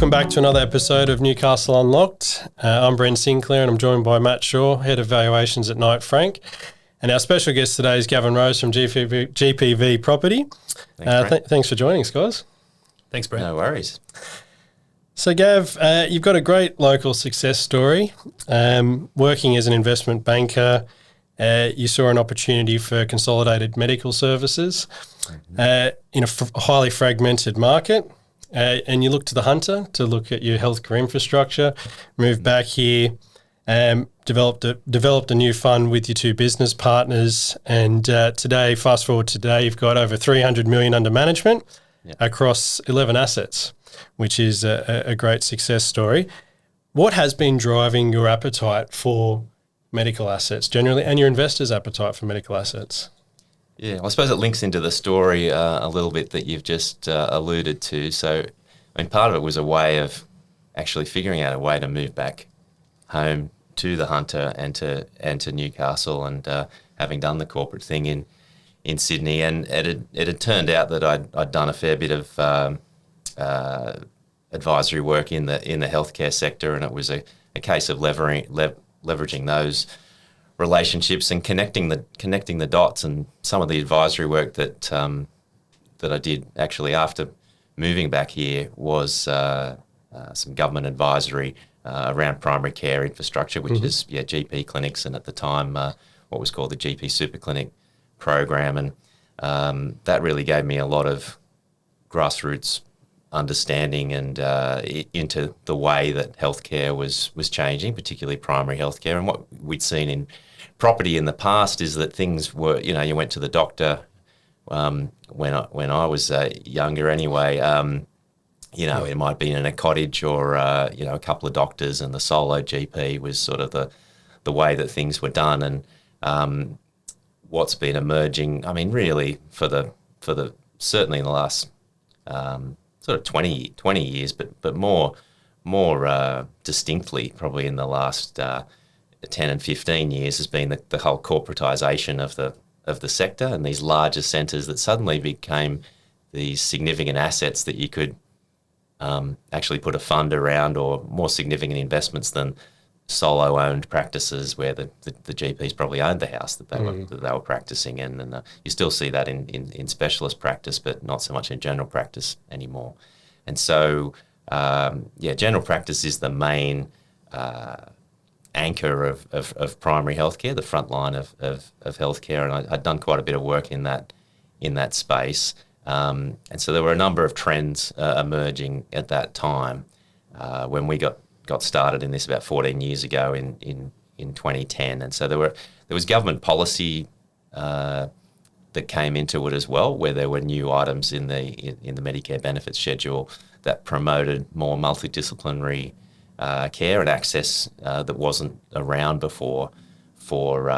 Welcome back to another episode of Newcastle Unlocked. I'm Brent Sinclair and I'm joined by Matt Shaw, Head of Valuations at Knight Frank. And our special guest today is Gavin Rose from GPV Property. Thanks for joining us, guys. Thanks, Brent. No worries. So, Gav, you've got a great local success story. Working as an investment banker, you saw an opportunity for consolidated medical services in a highly fragmented market. And you look to the Hunter to look at your healthcare infrastructure, moved back here, developed a new fund with your two business partners. And today, fast forward today, you've got over 300 million under management across 11 assets, which is a great success story. What has been driving your appetite for medical assets generally and your investors' appetite for medical assets? Yeah, I suppose it links into the story a little bit that you've just alluded to. So, I mean, part of it was a way of actually figuring out a way to move back home to the Hunter and to Newcastle, and having done the corporate thing in Sydney, and it had turned out that I'd done a fair bit of advisory work in the healthcare sector, and it was a case of leveraging those relationships and connecting the dots. And some of the advisory work that I did actually after moving back here was some government advisory around primary care infrastructure, which is GP clinics, and at the time what was called the GP Super Clinic program, and that really gave me a lot of grassroots understanding and into the way that healthcare was changing, particularly primary healthcare. And what we'd seen in property in the past is that things were, you went to the doctor when I was younger anyway. It might be in a cottage or a couple of doctors, and the solo GP was sort of the way that things were done. And what's been emerging, I mean, really for the certainly in the last sort of 20 years, but more distinctly probably in the last 10 and 15 years has been the whole corporatisation of the sector, and these larger centres that suddenly became these significant assets that you could actually put a fund around, or more significant investments than solo-owned practices where the GPs probably owned the house that they were practicing in. And you still see that in specialist practice, but not so much in general practice anymore. And so, general practice is the main anchor of primary healthcare, the front line of healthcare, and I'd done quite a bit of work in that space. And so there were a number of trends emerging at that time when we got started in this about 14 years ago in 2010. And so there was government policy that came into it as well, where there were new items in the Medicare benefits schedule that promoted more multidisciplinary care and access that wasn't around before for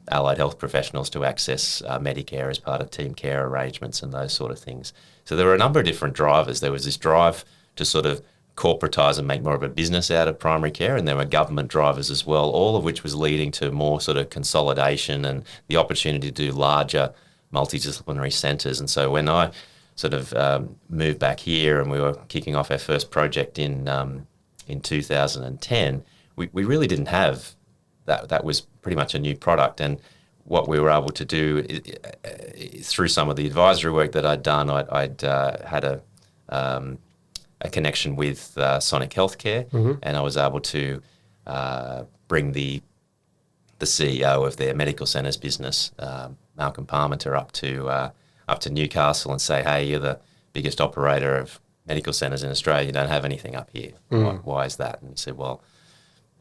allied health professionals to access Medicare as part of team care arrangements and those sort of things. So there were a number of different drivers. There was this drive to sort of corporatise and make more of a business out of primary care, and there were government drivers as well, all of which was leading to more sort of consolidation and the opportunity to do larger multidisciplinary centres. And so when I sort of moved back here and we were kicking off our first project in 2010, we really didn't have that. That was pretty much a new product. And what we were able to do through some of the advisory work that I'd done, I'd had a connection with Sonic Healthcare, and I was able to bring the CEO of their medical centres business, Malcolm Parmenter, up to Newcastle and say, hey, you're the biggest operator of medical centres in Australia. You don't have anything up here. Why is that? And he said, well,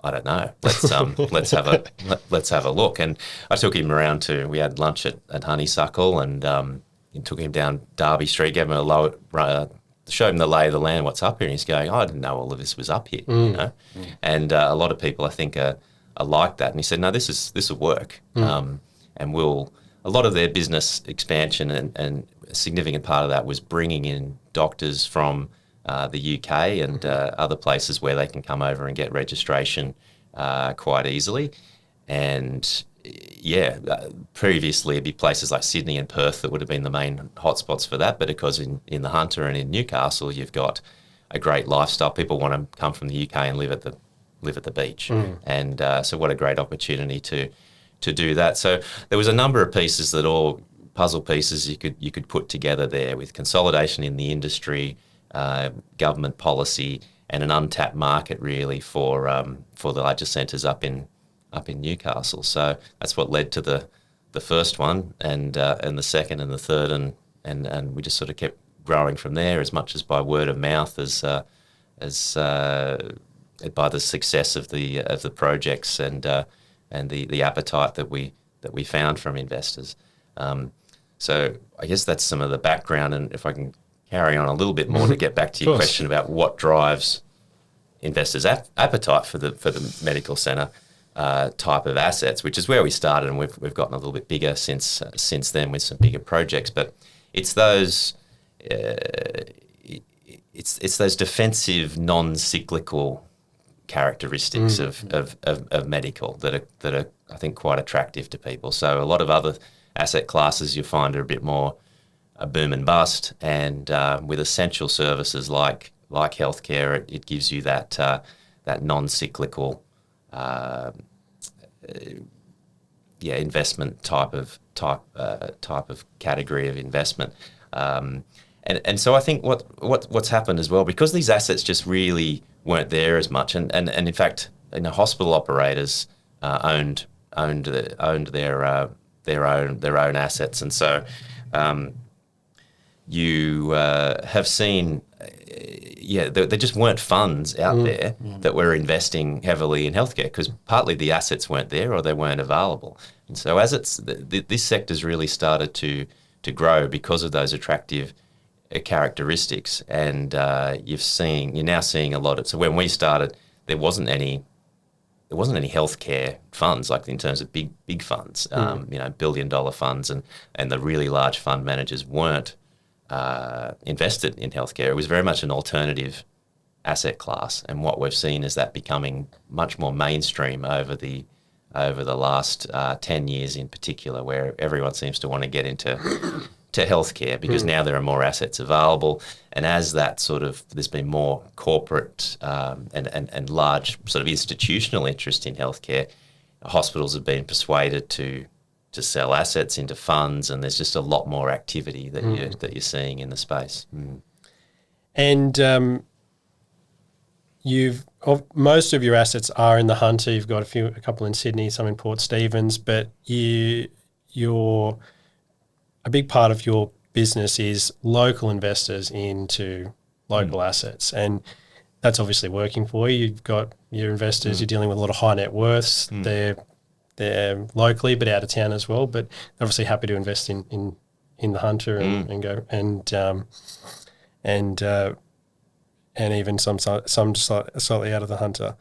I don't know. Let's have a look. And I took him around we had lunch at Honeysuckle, and took him down Derby Street, gave him showed him the lay of the land, what's up here, and he's going, I didn't know all of this was up here, And a lot of people, I think, are like that. And he said, no, this will work, and a lot of their business expansion and a significant part of that was bringing in doctors from the UK and other places where they can come over and get registration quite easily. And previously it'd be places like Sydney and Perth that would have been the main hotspots for that, but because in the Hunter and in Newcastle you've got a great lifestyle. People want to come from the UK and live at the beach, and so what a great opportunity to do that. So there was a number of pieces that all puzzle pieces you could put together there, with consolidation in the industry, government policy, and an untapped market really for the larger centres up in Newcastle. So that's what led to the first one, and the second and the third, and we just sort of kept growing from there, as much as by word of mouth as by the success of the projects and the appetite that we found from investors. So I guess that's some of the background, and if I can carry on a little bit more to get back to your question about what drives investors' appetite for the medical centre type of assets, which is where we started, and we've gotten a little bit bigger since then with some bigger projects. But it's those it's those defensive, non-cyclical characteristics of medical that are I think quite attractive to people. So a lot of other asset classes you find are a bit more a boom and bust, and with essential services like healthcare, it gives you that non-cyclical investment type of category of investment. And so I think what's happened as well, because these assets just really weren't there as much, and in fact, hospital operators owned their own assets, and so you have seen, there just weren't funds out there that were investing heavily in healthcare, because partly the assets weren't there or they weren't available. And so as this sector's really started to grow because of those attractive characteristics, and you're now seeing a lot of. So when we started, there wasn't any healthcare funds, like in terms of big funds, $1 billion funds, and the really large fund managers weren't invested in healthcare. It was very much an alternative asset class, and what we've seen is that becoming much more mainstream over the last 10 years in particular, where everyone seems to want to get into healthcare because now there are more assets available, and as that there's been more corporate and large sort of institutional interest in healthcare, hospitals have been persuaded to sell assets into funds, and there's just a lot more activity that you're seeing in the space. And most of your assets are in the Hunter. You've got a couple in Sydney, some in Port Stephens, but a big part of your business is local investors into local assets, and that's obviously working for you. You've got your investors. You're dealing with a lot of high net worths. They're locally but out of town as well, but obviously happy to invest in the Hunter and go and even some slightly out of the Hunter.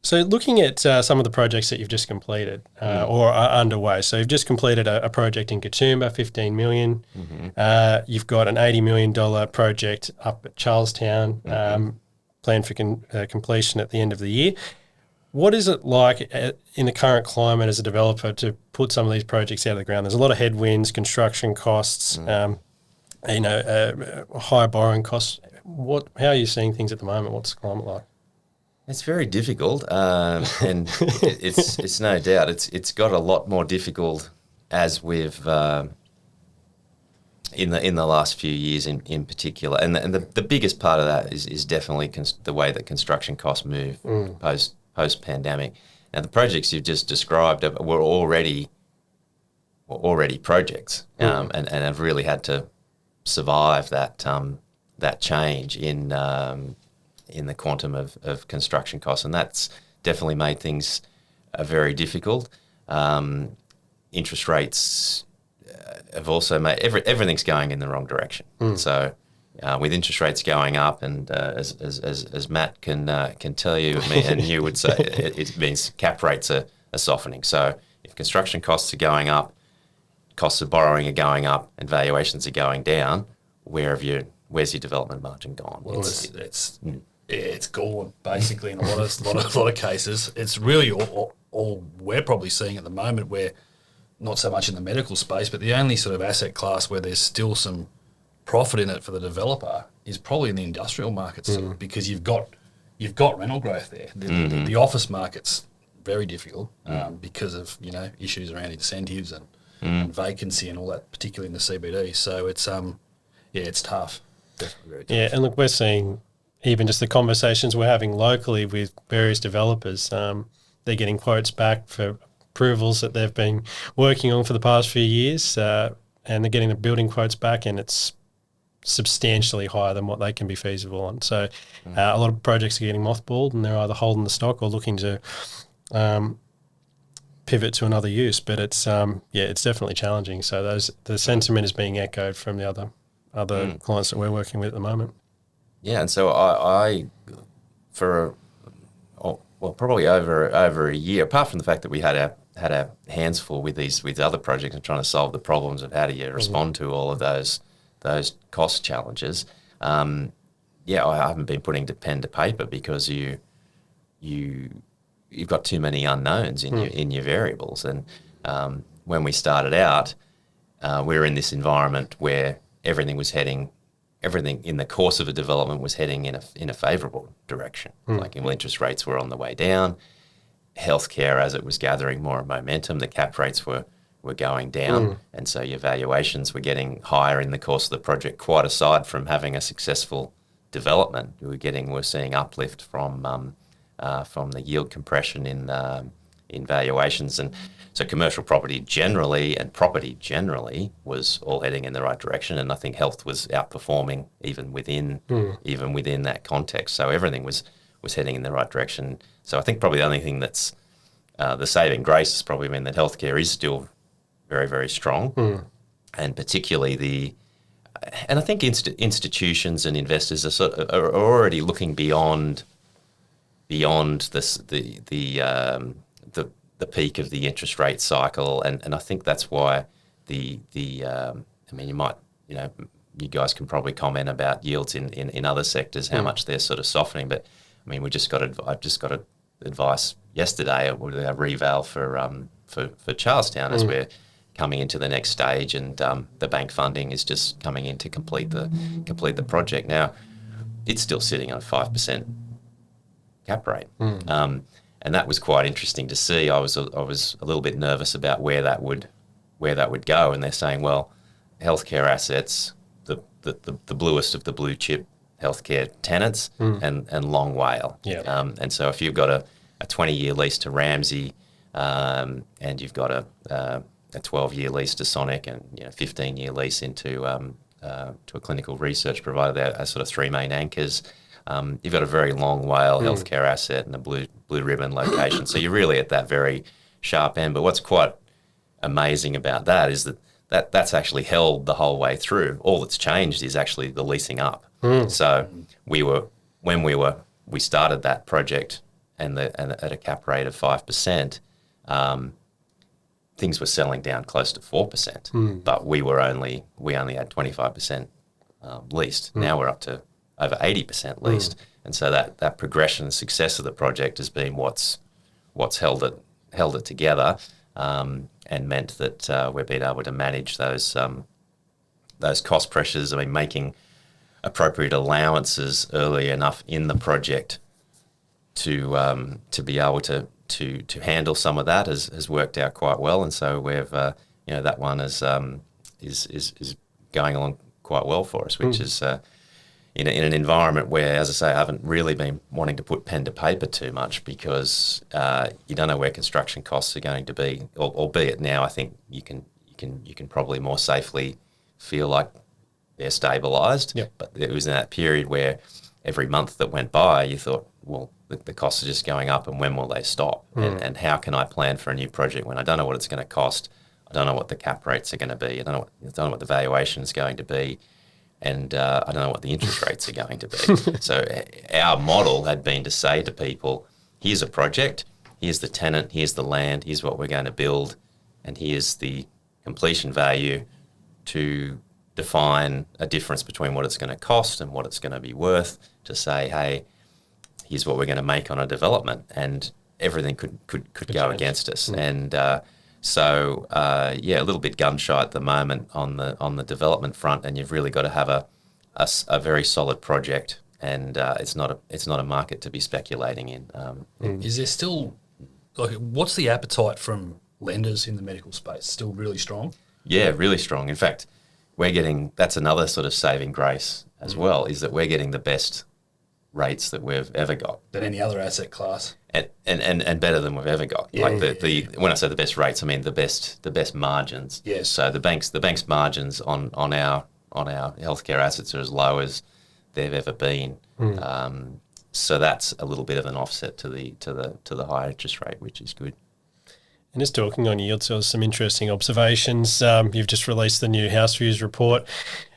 So looking at some of the projects that you've just completed or are underway. So you've just completed a project in Katoomba, $15 million. You've got an $80 million project up at Charlestown, planned for completion at the end of the year. What is it like in the current climate as a developer to put some of these projects out of the ground? There's a lot of headwinds, construction costs, high borrowing costs. How are you seeing things at the moment? What's the climate like? It's very difficult, and it's no doubt it's got a lot more difficult as we've in the last few years in particular, and the biggest part of that is definitely the way that construction costs move post pandemic. Now the projects you've just described were already projects, and have really had to survive that change in the quantum of construction costs, and that's definitely made things very difficult. Interest rates have also made everything's going in the wrong direction. So with interest rates going up, and as Matt can tell you, and you would say, it means cap rates are softening. So if construction costs are going up, costs of borrowing are going up, and valuations are going down, where's your development margin gone? Well, it's gone basically in a lot of cases. It's really all we're probably seeing at the moment. We're not so much in the medical space, but the only sort of asset class where there's still some profit in it for the developer is probably in the industrial market still, because you've got rental growth there. The office market's very difficult because of issues around incentives and vacancy and all that, particularly in the CBD. So it's it's tough. Definitely very tough. Yeah, and look, we're seeing even just the conversations we're having locally with various developers. They're getting quotes back for approvals that they've been working on for the past few years, and they're getting the building quotes back, and it's substantially higher than what they can be feasible on. So a lot of projects are getting mothballed, and they're either holding the stock or looking to pivot to another use. But it's it's definitely challenging. So the sentiment is being echoed from the other clients that we're working with at the moment. Yeah, and so I for probably over a year, apart from the fact that we had our hands full with other projects and trying to solve the problems of how do you respond to all of those cost challenges. I haven't been putting pen to paper because you've got too many unknowns in your variables. And when we started out, we were in this environment where everything in the course of a development was heading in a favourable direction. Like interest rates were on the way down, healthcare, as it was gathering more momentum, the cap rates were going down, and so your valuations were getting higher in the course of the project. Quite aside from having a successful development, we're seeing uplift from the yield compression in valuations. And so commercial property generally and property generally was all heading in the right direction, and I think health was outperforming even within that context. So everything was heading in the right direction. So I think probably the only thing that's the saving grace has probably been that healthcare is still very, very strong, and particularly and I think institutions and investors are already looking beyond the peak of the interest rate cycle, and I think that's why you guys can probably comment about yields in other sectors, how much they're sort of softening. But I mean, I just got advice yesterday with a reval for Charlestown as we're coming into the next stage, and the bank funding is just coming in to complete the project. Now, it's still sitting on a 5% cap rate. And that was quite interesting to see. I was a little bit nervous about where that would go, and they're saying, well, healthcare assets, the bluest of the blue chip healthcare tenants, and long WALE. Yeah. And so if you've got a 20-year lease to Ramsay, and you've got a 12-year lease to Sonic, and 15-year lease to a clinical research provider, there are sort of three main anchors. You've got a very long WALE healthcare asset and a blue ribbon location. So you're really at that very sharp end. But what's quite amazing about that is that's actually held the whole way through. All that's changed is actually the leasing up. So we started that project and at a cap rate of 5%, things were selling down close to 4%. But we only had 25% leased. Now we're up to over 80% leased, and so that progression and success of the project has been what's held it together, and meant that we've been able to manage those cost pressures. I mean, making appropriate allowances early enough in the project to be able to handle some of that has worked out quite well, and so we've that one is going along quite well for us, which is. In an environment where, as I say, I haven't really been wanting to put pen to paper too much because you don't know where construction costs are going to be. Albeit now, I think you can probably more safely feel like they're stabilised. Yep. But it was in that period where every month that went by, you thought, well, the costs are just going up, and when will they stop? And how can I plan for a new project when I don't know what it's going to cost? I don't know what the cap rates are going to be. I don't know what the valuation is going to be. And I don't know what the interest rates are going to be. So our model had been to say to people, here's a project, here's the tenant, here's the land, here's what we're going to build, and here's the completion value to define a difference between what it's going to cost and what it's going to be worth, to say, hey, here's what we're going to make on a development, and everything could go against us. And so a little bit gun shy at the moment on the development front, and you've really got to have a very solid project, and it's not a market to be speculating in. Is there still, like, what's the appetite from lenders in the medical space? Still really strong? Yeah, really strong. In fact, that's another sort of saving grace as well, is that we're getting the best rates that we've ever got. Than any other asset class? And better than we've ever got. Yeah, when I say the best rates, I mean the best margins. Yes. So the bank's margins on our healthcare assets are as low as they've ever been. So that's a little bit of an offset to the higher interest rate, which is good. And just talking on yields, there was some interesting observations. You've just released the new House Views report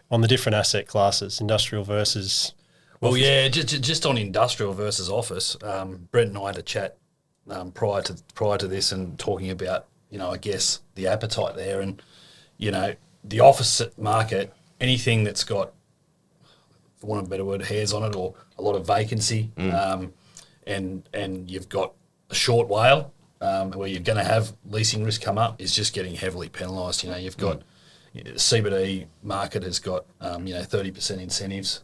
on the different asset classes, industrial versus. Well, yeah, just on industrial versus office. Brent and I had a chat prior to this, and talking about, I guess the appetite there, and the office market, anything that's got, for want of a better word, hairs on it, or a lot of vacancy, and you've got a short WALE where you're going to have leasing risk come up, is just getting heavily penalised. You've got the CBD market has got 30% incentives.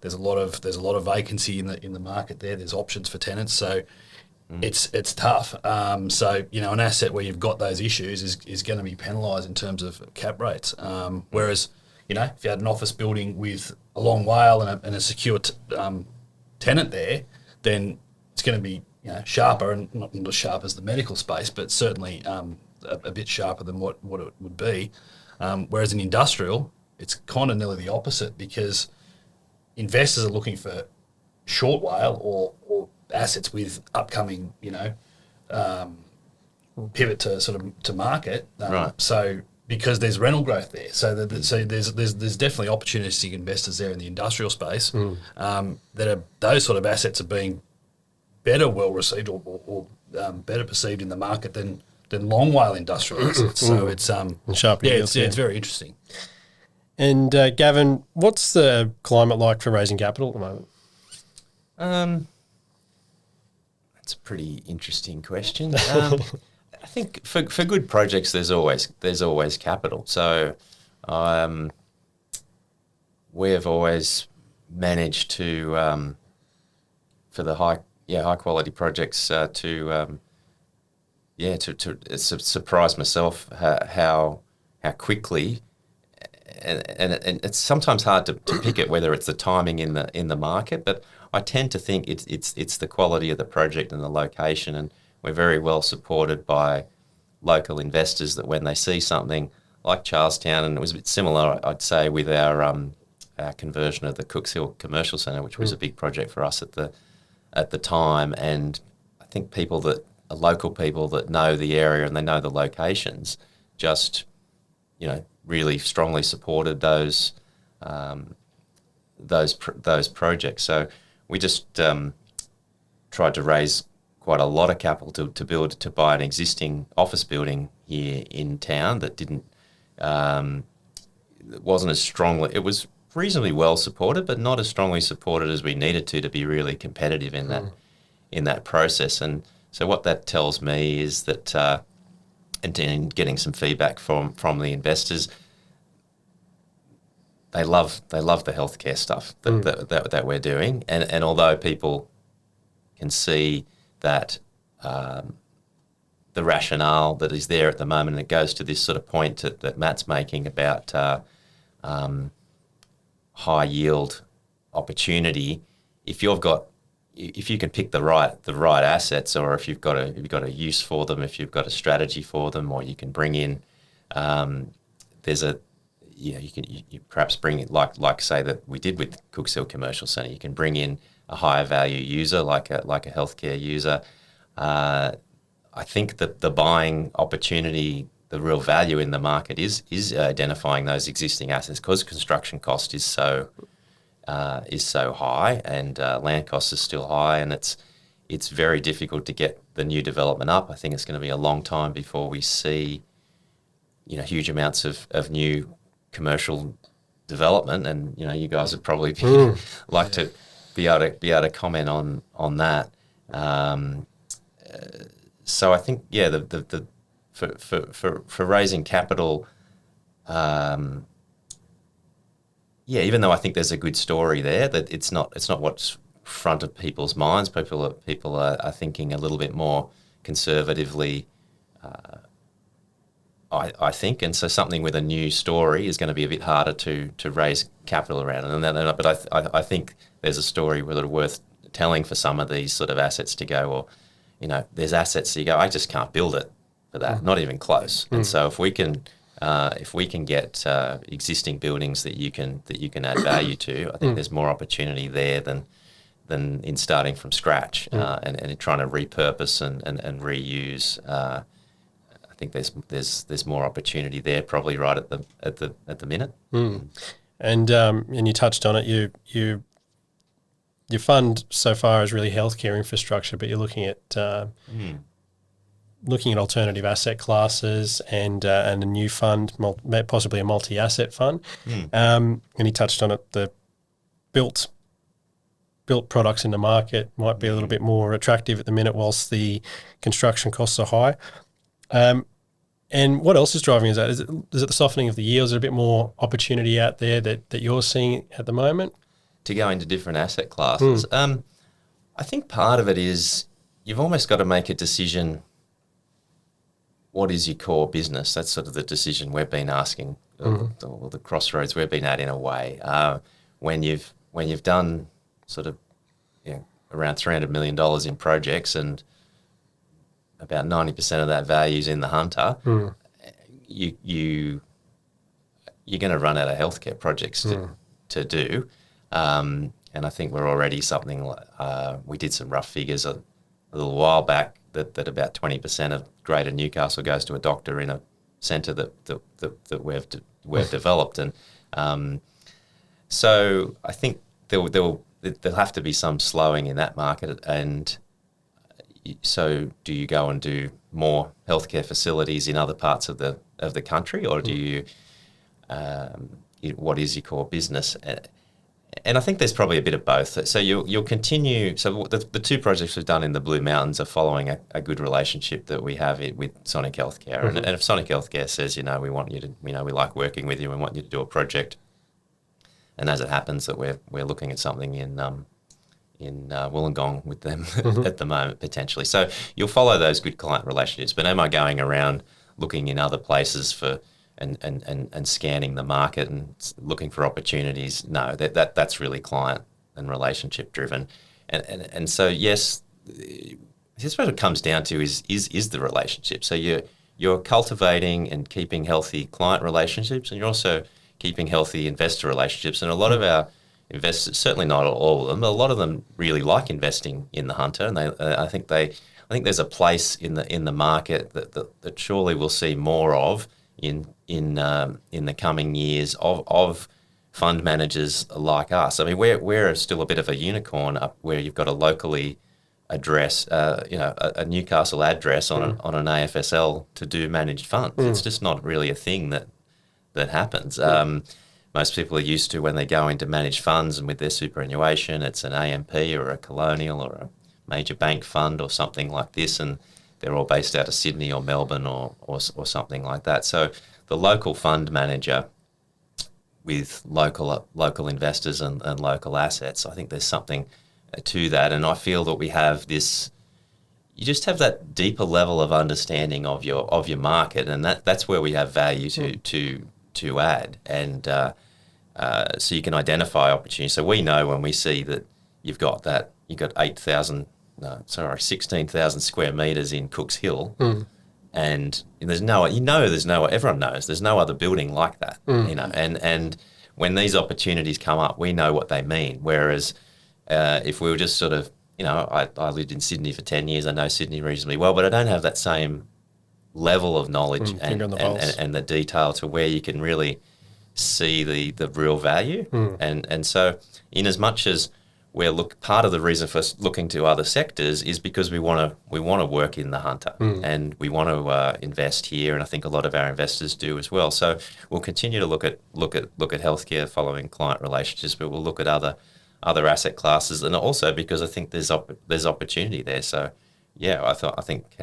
There's a lot of vacancy in the market there. There's options for tenants, so it's tough. So an asset where you've got those issues is going to be penalised in terms of cap rates. Whereas if you had an office building with a long WALE and a secure tenant there, then it's going to be sharper, and not as sharp as the medical space, but certainly a bit sharper than what it would be. Whereas in industrial, it's kind of nearly the opposite, because investors are looking for short WALE or assets with upcoming, pivot to market. Right. So because there's rental growth there, so there's definitely opportunistic investors there in the industrial space that are, those sort of assets are being better well received or better perceived in the market than long WALE industrial assets. So it's sharper yields, it's very interesting. And Gavin, what's the climate like for raising capital at the moment? That's a pretty interesting question. I think for good projects, there's always capital. So we have always managed to for the high quality projects to surprise myself how quickly. And it's sometimes hard to pick it, whether it's the timing in the market, but I tend to think it's the quality of the project and the location, and we're very well supported by local investors that when they see something like Charlestown, and it was a bit similar, I'd say, with our conversion of the Cooks Hill Commercial Centre, which was a big project for us at the time, and I think local people that know the area and they know the locations, just really strongly supported those projects. So we just tried to raise quite a lot of capital to buy an existing office building here in town that wasn't as strongly. It was reasonably well supported, but not as strongly supported as we needed to be really competitive in that process. And so what that tells me is that. And getting some feedback from the investors, they love the healthcare stuff that we're doing, and although people can see that the rationale that is there at the moment, and it goes to this sort of point that Matt's making about high yield opportunity, if you can pick the right assets, or if you've got a use for them, if you've got a strategy for them, or you can bring in, you perhaps bring it like say that we did with Cooks Hill Commercial Centre. You can bring in a higher value user like a healthcare user. I think that the buying opportunity, the real value in the market is identifying those existing assets, because construction cost is so high, and land costs are still high, and it's very difficult to get the new development up. I think it's going to be a long time before we see huge amounts of new commercial development, and you guys would probably to be able to comment on that. So I think for raising capital, yeah, even though I think there's a good story there, that it's not what's front of people's minds. People are thinking a little bit more conservatively, I think, and so something with a new story is going to be a bit harder to raise capital around. But I think there's a story worth telling for some of these sort of assets to go, well, you know, there's assets that you go, I just can't build it for that, not even close. And so if we can get existing buildings that you can add value to, I think there's more opportunity there than in starting from scratch and in trying to repurpose and reuse. I think there's more opportunity there, probably right at the minute. And you touched on it. Your fund so far is really healthcare infrastructure, but you're looking at alternative asset classes and a new fund, possibly a multi-asset fund. And you touched on it. The built products in the market might be a little bit more attractive at the minute, whilst the construction costs are high. And what else is driving that? Is it the softening of the yields? Is there a bit more opportunity out there that you're seeing at the moment? To go into different asset classes. I think part of it is you've almost got to make a decision. What is your core business? That's sort of the decision we've been asking, or the crossroads we've been at in a way. When you've done sort of around $300 million in projects and about 90% of that value is in the hunter, you're going to run out of healthcare projects to do. And I think we're already we did some rough figures a little while back that about 20% of Greater Newcastle goes to a doctor in a centre that we've developed. And so I think there'll have to be some slowing in that market. And so do you go and do more healthcare facilities in other parts of the country, or do you what is your core business? And I think there's probably a bit of both. So you'll continue. So the two projects we've done in the Blue Mountains are following a good relationship that we have with Sonic Healthcare. And if Sonic Healthcare says, we want you to, we like working with you and want you to do a project, and as it happens that we're looking at something in Wollongong with them at the moment potentially. So you'll follow those good client relationships. But am I going around looking in other places for and scanning the market and looking for opportunities? No, that's really client and relationship driven. And so yes, here's what it comes down to is the relationship. So you're cultivating and keeping healthy client relationships, and you're also keeping healthy investor relationships. And a lot of our investors, certainly not all of them, but a lot of them really like investing in the hunter, and I think there's a place in the market that surely we'll see more of in the coming years of fund managers like us. I mean, we're still a bit of a unicorn up where you've got a locally address, a Newcastle address on an AFSL to do managed funds. It's just not really a thing that happens. Most people are used to, when they go into managed funds and with their superannuation, it's an AMP or a Colonial or a major bank fund or something like this, and they're all based out of Sydney or Melbourne or something like that. So the local fund manager with local investors and local assets, I think there's something to that. And I feel that we have this, you just have that deeper level of understanding of your market, and that's where we have value to add. And so you can identify opportunities. So we know when we see that you've got 16,000 square metres in Cooks Hill, and everyone knows there's no other building like that, and when these opportunities come up, we know what they mean. Whereas if we were just sort of, I lived in Sydney for 10 years, I know Sydney reasonably well, but I don't have that same level of knowledge and the detail to where you can really see the real value. And so in as much as part of the reason for looking to other sectors is because we want to work in the hunter, and we want to invest here, and I think a lot of our investors do as well. So we'll continue to look at healthcare following client relationships, but we'll look at other asset classes, and also because I think there's opportunity there. So yeah, I think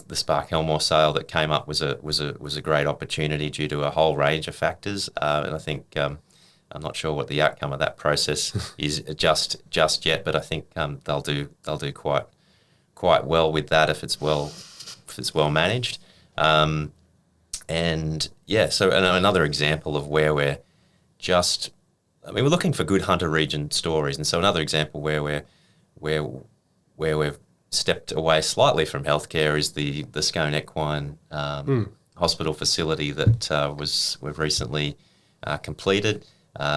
the Spark Helmore sale that came up was a great opportunity due to a whole range of factors, and I think I'm not sure what the outcome of that process is just yet, but I think they'll do quite well with that if it's well managed. And yeah, so another example of where we're looking for good hunter region stories, and so another example where we've stepped away slightly from healthcare is the Scone equine hospital facility that we've recently completed.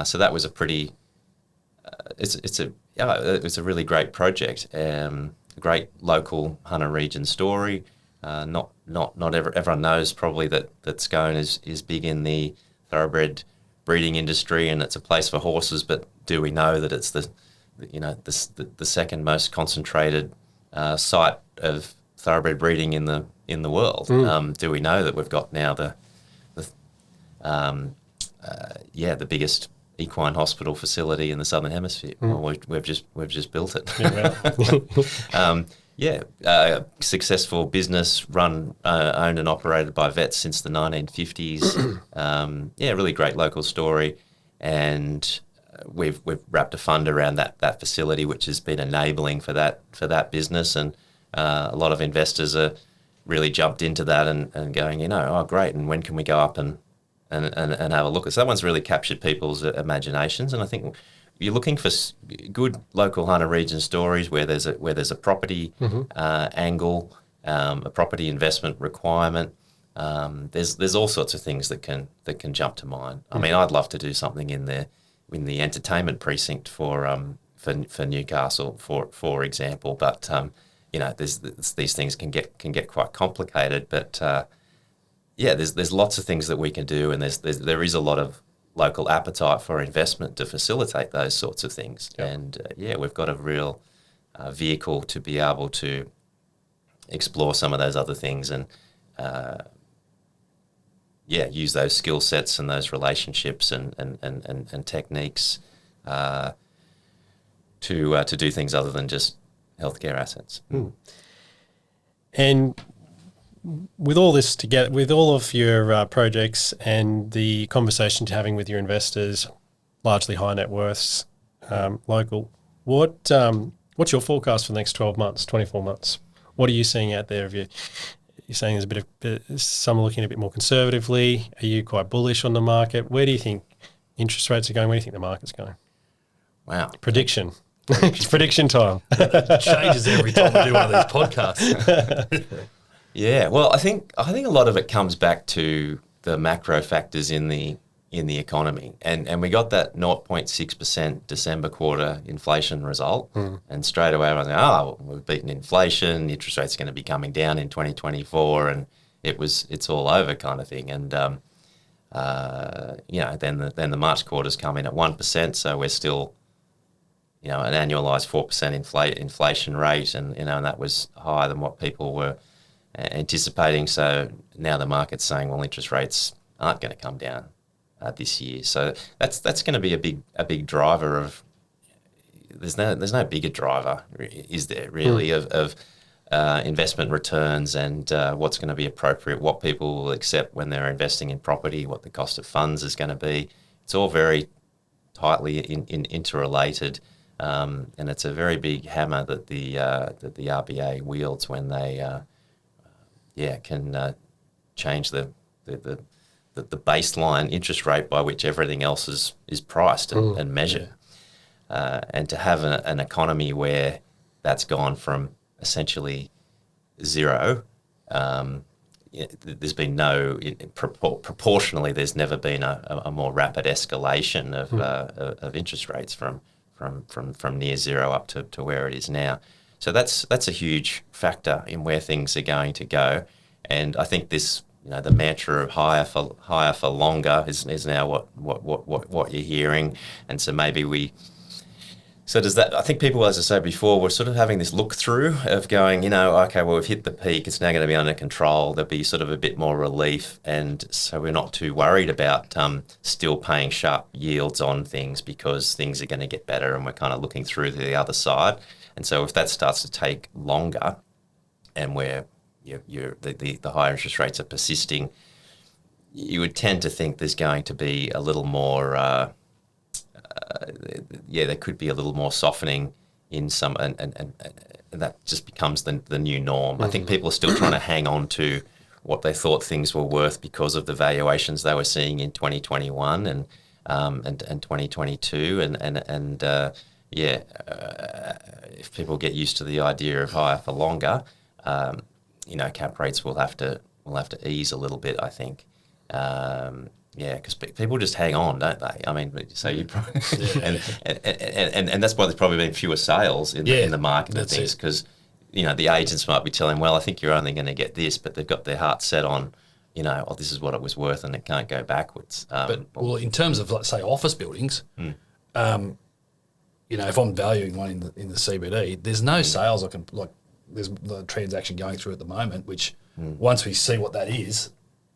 So that was a pretty it's a really great project, a great local hunter region story. Not everyone knows probably that Scone is big in the thoroughbred breeding industry, and it's a place for horses. But do we know that it's the second most concentrated site of thoroughbred breeding in the world? Do we know that we've got now the biggest equine hospital facility in the southern hemisphere? Well, we've just built it. Successful business run, owned and operated by vets since the 1950s. Really great local story, and we've wrapped a fund around that facility, which has been enabling for that business, and a lot of investors are really jumped into that and going, oh great, and when can we go up and have a look? So that one's really captured people's imaginations, and I think you're looking for good local hunter region stories where there's a property angle, a property investment requirement. There's all sorts of things that can jump to mind. I mean, I'd love to do something in the entertainment precinct for Newcastle, for example. But these things can get quite complicated. But there's lots of things that we can do, and there is a lot of local appetite for investment to facilitate those sorts of things. Yep. And we've got a real vehicle to be able to explore some of those other things and use those skill sets and those relationships and techniques to do things other than just healthcare assets. And with all this together, with all of your projects and the conversations you're having with your investors, largely high net worths, local, what's your forecast for the next 12 months, 24 months? What are you seeing out there? You're saying there's a bit of some are looking a bit more conservatively. Are you quite bullish on the market? Where do you think interest rates are going? Where do you think the market's going? Wow. Prediction. It's prediction time. It changes every time we do one of these podcasts. Yeah, well, I think a lot of it comes back to the macro factors in the economy, and we got that 0.6% December quarter inflation result, and straight away I was like, we've beaten inflation, interest rates are going to be coming down in 2024, and it's all over kind of thing, and then the March quarter's come in at 1%, so we're still an annualized 4% inflation rate, and and that was higher than what people were anticipating. So now the market's saying, well, interest rates aren't going to come down this year. So that's going to be a big driver of. There's no bigger driver, is there really, of investment returns and what's going to be appropriate, what people will accept when they're investing in property, what the cost of funds is going to be. It's all very tightly interrelated, and it's a very big hammer that the RBA wields when they can change the baseline interest rate by which everything else is priced and measured. And to have an economy where that's gone from essentially zero, there's been proportionally, there's never been a more rapid escalation of interest rates from near zero up to where it is now. So that's a huge factor in where things are going to go, and I think this, the mantra of higher for longer is now what you're hearing, and so maybe does that? I think people, as I said before, were sort of having this look through of going, okay, well, we've hit the peak, it's now going to be under control. There'll be sort of a bit more relief, and so we're not too worried about still paying sharp yields on things because things are going to get better, and we're kind of looking through to the other side. And so if that starts to take longer and we're the higher interest rates are persisting, you would tend to think there's going to be a little more, there could be a little more softening in some, and that just becomes the new norm. I think people are still trying to hang on to what they thought things were worth because of the valuations they were seeing in 2021 and 2022, if people get used to the idea of higher for longer, cap rates will have to ease a little bit, I think. Because people just hang on, don't they? I mean, so you probably, and that's why there's probably been fewer sales in the market and things, because the agents might be telling, well, I think you're only going to get this, but they've got their heart set on, this is what it was worth, and it can't go backwards. In terms of, let's say, office buildings, if I'm valuing one in the CBD, there's no sales there's the transaction going through at the moment, which once we see what that is,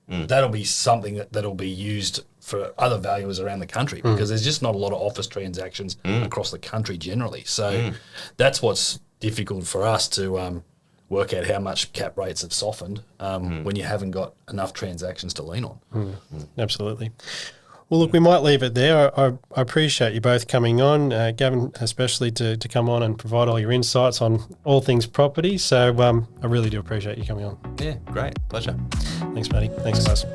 that'll be something that'll be used for other valuers around the country, because there's just not a lot of office transactions across the country generally. So that's what's difficult for us to work out how much cap rates have softened when you haven't got enough transactions to lean on. Absolutely. Well, look, we might leave it there. I appreciate you both coming on, Gavin especially to come on and provide all your insights on all things property. So I really do appreciate you coming on. Yeah, great. Pleasure. Thanks, buddy. Thanks, guys.